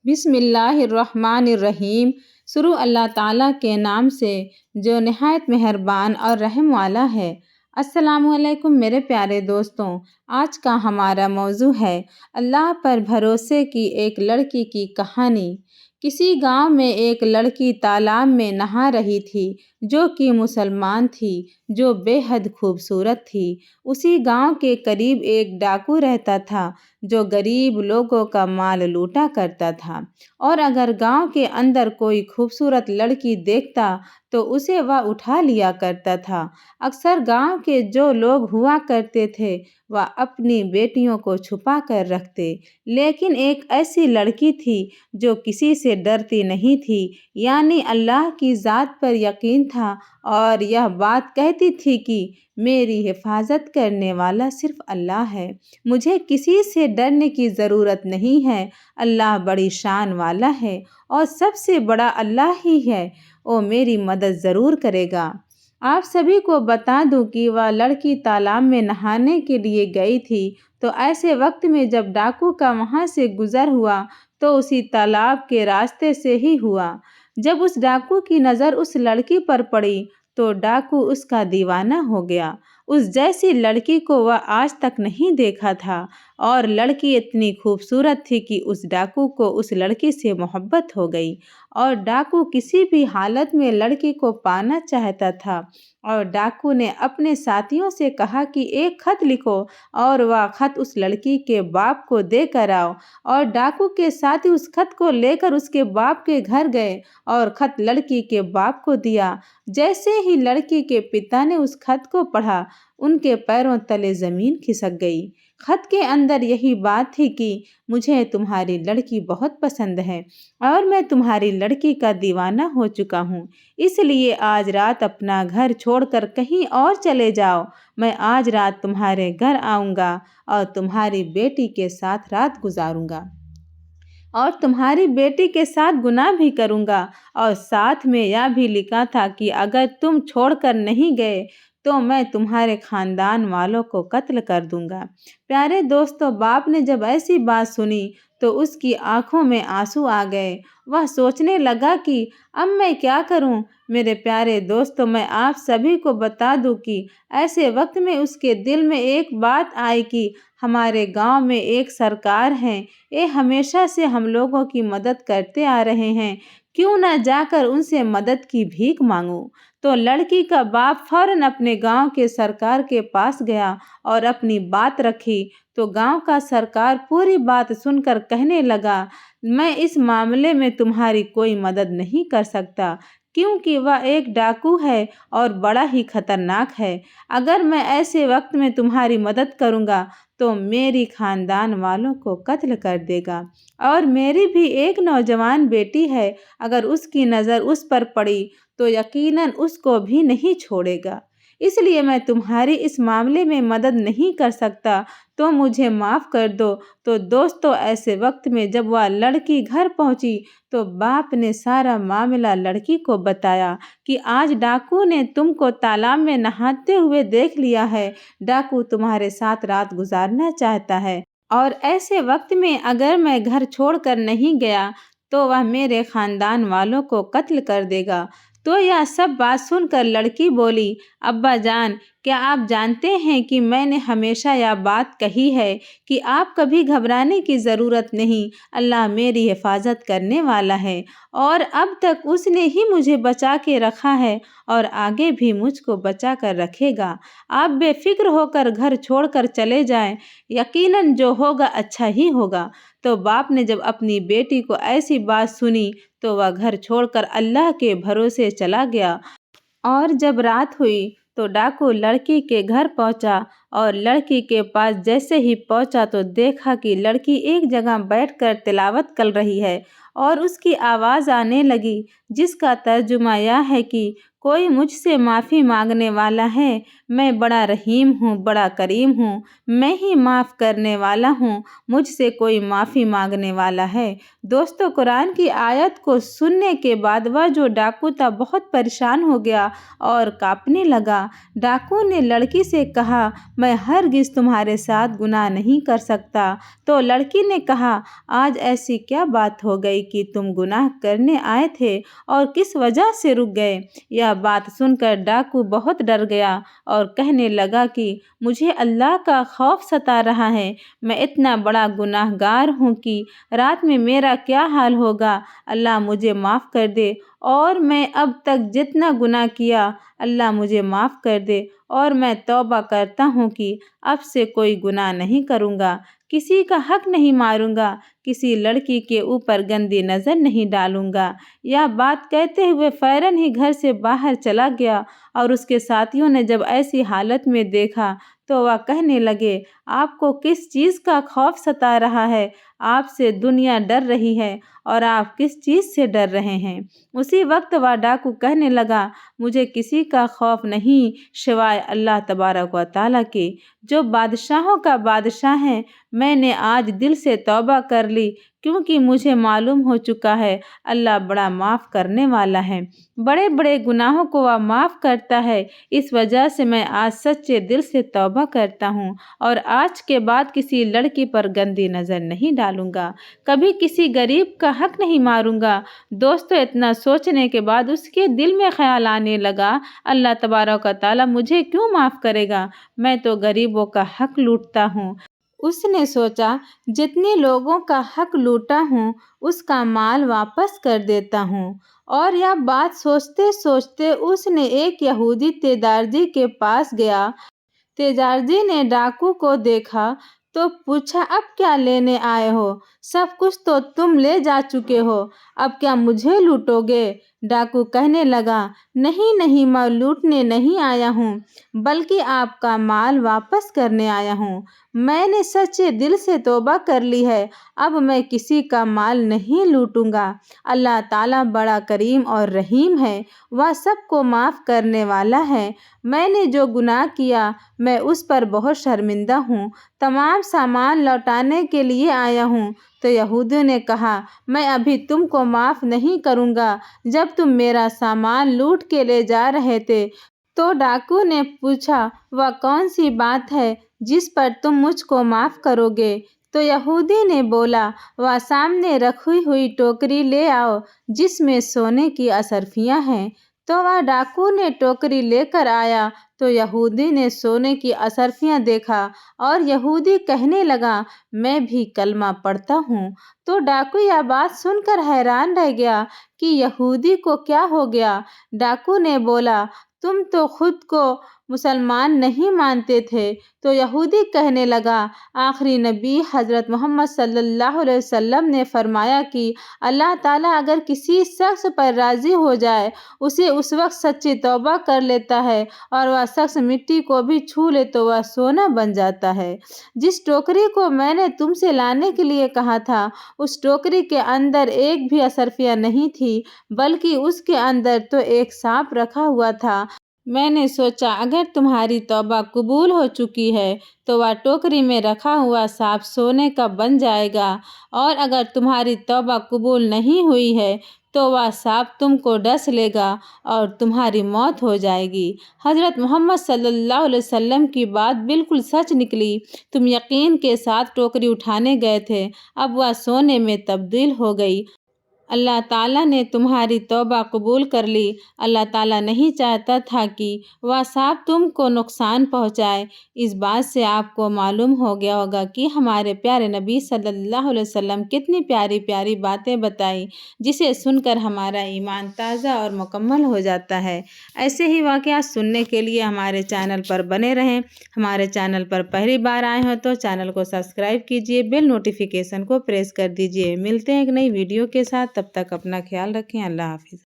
بسم اللہ الرحمن الرحیم۔ شروع اللہ تعالیٰ کے نام سے جو نہایت مہربان اور رحم والا ہے۔ السلام علیکم میرے پیارے دوستوں، آج کا ہمارا موضوع ہے اللہ پر بھروسے کی ایک لڑکی کی کہانی۔ کسی گاؤں میں ایک لڑکی تالاب میں نہا رہی تھی جو کہ مسلمان تھی، جو بے حد خوبصورت تھی۔ اسی گاؤں کے قریب ایک ڈاکو رہتا تھا جو غریب لوگوں کا مال لوٹا کرتا تھا، اور اگر گاؤں کے اندر کوئی خوبصورت لڑکی دیکھتا تو اسے وہ اٹھا لیا کرتا تھا۔ اکثر گاؤں کے جو لوگ ہوا کرتے تھے وہ اپنی بیٹیوں کو چھپا کر رکھتے، لیکن ایک ایسی لڑکی تھی جو کسی سے ڈرتی نہیں تھی، یعنی اللہ کی ذات پر یقین تھا، اور یہ بات کہتی تھی کہ میری حفاظت کرنے والا صرف اللہ ہے، مجھے کسی سے ڈرنے کی ضرورت نہیں ہے، اللہ بڑی شان والا ہے اور سب سے بڑا اللہ ہی ہے، وہ میری مدد ضرور کرے گا۔ آپ سبھی کو بتا دوں کہ وہ لڑکی تالاب میں نہانے کے لیے گئی تھی، تو ایسے وقت میں جب ڈاکو کا وہاں سے گزر ہوا تو اسی تالاب کے راستے سے ہی ہوا۔ جب اس ڈاکو کی نظر اس لڑکی پر پڑی تو ڈاکو اس کا دیوانہ ہو گیا۔ اس جیسی لڑکی کو وہ آج تک نہیں دیکھا تھا، اور لڑکی اتنی خوبصورت تھی کہ اس ڈاکو کو اس لڑکی سے محبت ہو گئی، اور ڈاکو کسی بھی حالت میں لڑکی کو پانا چاہتا تھا۔ اور ڈاکو نے اپنے ساتھیوں سے کہا کہ ایک خط لکھو اور وہ خط اس لڑکی کے باپ کو دے کر آؤ، اور ڈاکو کے ساتھی اس خط کو لے کر اس کے باپ کے گھر گئے اور خط لڑکی کے باپ کو دیا۔ جیسے ہی لڑکی کے پتا نے اس خط کو پڑھا، ان کے پیروں تلے زمین کھسک گئی۔ خط کے اندر یہی بات تھی کہ مجھے تمہاری لڑکی بہت پسند ہے اور میں تمہاری لڑکی کا دیوانہ ہو چکا ہوں، اس لیے آج رات اپنا گھر چھوڑ کر کہیں اور چلے جاؤ، میں آج رات تمہارے گھر آؤں گا اور تمہاری بیٹی کے ساتھ رات گزاروں گا، اور تمہاری بیٹی کے ساتھ گناہ بھی کروں گا، اور ساتھ میں یہ بھی لکھا تھا کہ اگر تم چھوڑ کر نہیں گئے تو میں تمہارے خاندان والوں کو قتل کر دوں گا۔ پیارے دوستو، باپ نے جب ایسی بات سنی تو اس کی آنکھوں میں آنسو آ گئے۔ وہ سوچنے لگا کہ اب میں کیا کروں؟ میرے پیارے دوستو، میں آپ سبھی کو بتا دوں کہ ایسے وقت میں اس کے دل میں ایک بات آئی کہ ہمارے گاؤں میں ایک سرکار ہیں، یہ ہمیشہ سے ہم لوگوں کی مدد کرتے آ رہے ہیں، کیوں نہ جا کر ان سے مدد کی بھیک مانگوں؟ تو لڑکی کا باپ فوراً اپنے گاؤں کے سرکار کے پاس گیا اور اپنی بات رکھی، تو گاؤں کا سرکار پوری بات سن کر کہنے لگا، میں اس معاملے میں تمہاری کوئی مدد نہیں کر سکتا، کیونکہ وہ ایک ڈاکو ہے اور بڑا ہی خطرناک ہے۔ اگر میں ایسے وقت میں تمہاری مدد کروں گا تو میری خاندان والوں کو قتل کر دے گا، اور میری بھی ایک نوجوان بیٹی ہے، اگر اس کی نظر اس پر پڑی تو یقیناً اس کو بھی نہیں چھوڑے گا، اس لیے میں تمہاری اس معاملے میں مدد نہیں کر سکتا، تو مجھے معاف کر دو۔ تو دوستو، ایسے وقت میں جب وہ لڑکی گھر پہنچی تو باپ نے سارا معاملہ لڑکی کو بتایا کہ آج ڈاکو نے تم کو تالاب میں نہاتے ہوئے دیکھ لیا ہے، ڈاکو تمہارے ساتھ رات گزارنا چاہتا ہے، اور ایسے وقت میں اگر میں گھر چھوڑ کر نہیں گیا تو وہ میرے خاندان والوں کو قتل کر دے گا۔ تو یہ سب بات سن کر لڑکی بولی، ابا جان، کیا آپ جانتے ہیں کہ میں نے ہمیشہ یہ بات کہی ہے کہ آپ کبھی گھبرانے کی ضرورت نہیں، اللہ میری حفاظت کرنے والا ہے، اور اب تک اس نے ہی مجھے بچا کے رکھا ہے اور آگے بھی مجھ کو بچا کر رکھے گا۔ آپ بے فکر ہو کر گھر چھوڑ کر چلے جائیں، یقیناً جو ہوگا اچھا ہی ہوگا۔ تو باپ نے جب اپنی بیٹی کو ایسی بات سنی تو وہ گھر چھوڑ کر اللہ کے بھروسے چلا گیا، اور جب رات ہوئی تو ڈاکو لڑکی کے گھر پہنچا، اور لڑکی کے پاس جیسے ہی پہنچا تو دیکھا کہ لڑکی ایک جگہ بیٹھ کر تلاوت کر رہی ہے، اور اس کی آواز آنے لگی جس کا ترجمہ یہ ہے کہ کوئی مجھ سے معافی مانگنے والا ہے؟ میں بڑا رحیم ہوں، بڑا کریم ہوں، میں ہی معاف کرنے والا ہوں، مجھ سے کوئی معافی مانگنے والا ہے؟ دوستو، قرآن کی آیت کو سننے کے بعد وہ جو ڈاکو تھا بہت پریشان ہو گیا اور کانپنے لگا۔ ڈاکو نے لڑکی سے کہا، میں ہرگز تمہارے ساتھ گناہ نہیں کر سکتا۔ تو لڑکی نے کہا، آج ایسی کیا بات ہو گئی کہ تم گناہ کرنے آئے تھے اور کس وجہ سے رک گئے؟ یہ بات سن کر ڈاکو بہت ڈر گیا اور کہنے لگا کہ مجھے اللہ کا خوف ستا رہا ہے، میں اتنا بڑا گناہ گار ہوں کہ رات میں میرا کیا حال ہوگا۔ اللہ مجھے معاف کر دے اور میں اب تک جتنا گناہ کیا اللہ مجھے معاف کر دے، اور میں توبہ کرتا ہوں کہ اب سے کوئی گناہ نہیں کروں گا، کسی کا حق نہیں ماروں گا، کسی لڑکی کے اوپر گندی نظر نہیں ڈالوں گا۔ یہ بات کہتے ہوئے فوراً ہی گھر سے باہر چلا گیا، اور اس کے ساتھیوں نے جب ایسی حالت میں دیکھا تو وہ کہنے لگے، آپ کو کس چیز کا خوف ستا رہا ہے؟ آپ سے دنیا ڈر رہی ہے اور آپ کس چیز سے ڈر رہے ہیں؟ اسی وقت وہ ڈاکو کہنے لگا، مجھے کسی کا خوف نہیں سوائے اللہ تبارک و تعالیٰ کے، جو بادشاہوں کا بادشاہ ہے۔ میں نے آج دل سے توبہ کر لی، کیونکہ مجھے معلوم ہو چکا ہے اللہ بڑا معاف کرنے والا ہے، بڑے بڑے گناہوں کو وہ معاف کرتا ہے۔ اس وجہ سے میں آج سچے دل سے توبہ کرتا ہوں اور آج کے بعد کسی لڑکی پر گندی نظر نہیں ڈالوں گا، کبھی کسی غریب کا حق نہیں ماروں گا۔ دوستو، اتنا سوچنے کے بعد اس کے دل میں خیال آنے لگا، اللہ تبارک و تعالیٰ مجھے کیوں معاف کرے گا؟ میں تو غریبوں کا حق لوٹتا ہوں۔ اس نے سوچا، جتنے لوگوں کا حق لوٹا ہوں اس کا مال واپس کر دیتا ہوں۔ اور یہ بات سوچتے سوچتے اس نے ایک یہودی تجارتی کے پاس گیا۔ تجارتی نے ڈاکو کو دیکھا تو پوچھا، اب کیا لینے آئے ہو؟ سب کچھ تو تم لے جا چکے ہو، اب کیا مجھے لوٹو گے؟ ڈاکو کہنے لگا، نہیں نہیں، میں لوٹنے نہیں آیا ہوں، بلکہ آپ کا مال واپس کرنے آیا ہوں۔ میں نے سچے دل سے توبہ کر لی ہے، اب میں کسی کا مال نہیں لوٹوں گا۔ اللہ تعالیٰ بڑا کریم اور رحیم ہے، وہ سب کو معاف کرنے والا ہے۔ میں نے جو گناہ کیا میں اس پر بہت شرمندہ ہوں، تمام سامان لوٹانے کے لیے آیا ہوں۔ تو یہودی نے کہا، میں ابھی تم کو معاف نہیں کروں گا، جب تم میرا سامان لوٹ کے لے جا رہے تھے۔ تو ڈاکو نے پوچھا، وہ کون سی بات ہے جس پر تم مجھ کو معاف کرو گے؟ تو یہودی نے بولا، وہ سامنے رکھی ہوئی ٹوکری لے آؤ جس میں سونے کی اصرفیاں ہیں۔ تو وہ ڈاکو نے ٹوکری لے کر آیا تو یہودی نے سونے کی اصرفیاں دیکھا، اور یہودی کہنے لگا، میں بھی کلمہ پڑھتا ہوں۔ تو ڈاکو یہ بات سن کر حیران رہ گیا کہ یہودی کو کیا ہو گیا۔ ڈاکو نے بولا، تم تو خود کو مسلمان نہیں مانتے تھے۔ تو یہودی کہنے لگا، آخری نبی حضرت محمد صلی اللہ علیہ وسلم نے فرمایا کہ اللہ تعالیٰ اگر کسی شخص پر راضی ہو جائے اسے اس وقت سچی توبہ کر لیتا ہے، اور وہ شخص مٹی کو بھی چھو لے تو وہ سونا بن جاتا ہے۔ جس ٹوکری کو میں نے تم سے لانے کے لیے کہا تھا اس ٹوکری کے اندر ایک بھی اصرفیہ نہیں تھی، بلکہ اس کے اندر تو ایک سانپ رکھا ہوا تھا۔ میں نے سوچا اگر تمہاری توبہ قبول ہو چکی ہے تو وہ ٹوکری میں رکھا ہوا سانپ سونے کا بن جائے گا، اور اگر تمہاری توبہ قبول نہیں ہوئی ہے تو وہ سانپ تم کو ڈس لے گا اور تمہاری موت ہو جائے گی۔ حضرت محمد صلی اللہ علیہ وسلم کی بات بالکل سچ نکلی، تم یقین کے ساتھ ٹوکری اٹھانے گئے تھے، اب وہ سونے میں تبدیل ہو گئی۔ اللہ تعالیٰ نے تمہاری توبہ قبول کر لی۔ اللہ تعالیٰ نہیں چاہتا تھا کہ وہ سانپ تم کو نقصان پہنچائے۔ اس بات سے آپ کو معلوم ہو گیا ہوگا کہ ہمارے پیارے نبی صلی اللہ علیہ وسلم کتنی پیاری پیاری باتیں بتائیں، جسے سن کر ہمارا ایمان تازہ اور مکمل ہو جاتا ہے۔ ایسے ہی واقعات سننے کے لیے ہمارے چینل پر بنے رہیں۔ ہمارے چینل پر پہلی بار آئے ہوں تو چینل کو سبسکرائب کیجیے، بیل نوٹیفیکیشن کو پریس کر دیجیے۔ ملتے ہیں ایک نئی ویڈیو کے ساتھ، تب تک اپنا خیال رکھیں۔ اللہ حافظ۔